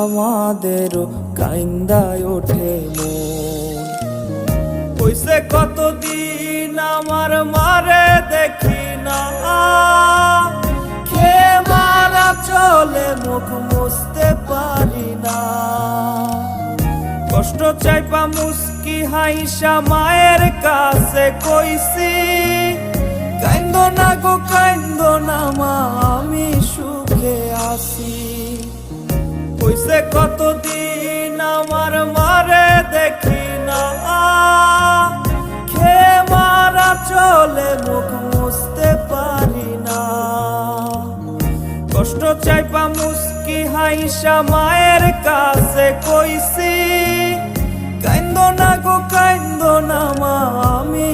আমাদেরও কাইন্দায় ওঠে মন। কইছে কতদিন আমার মারে দেখি না, খেয়ে মারা চলে মুখ মুছতে পারি না। কষ্ট চাইপা মুস্কি হাইসা মায়ের কাছে কইছি, কাইন্দো না গো কাইন্দো না মা, আমি সুখে আছি। কইছে কতদিন আমার মারে দেখি না, খেয়ে মারা চলে মুখ মুছতে পারি না। কষ্ট চাইপা মুস্কি হাইসা মায়ের কাছে কইছি, কাইন্দো না গো কাইন্দো না মা, আমি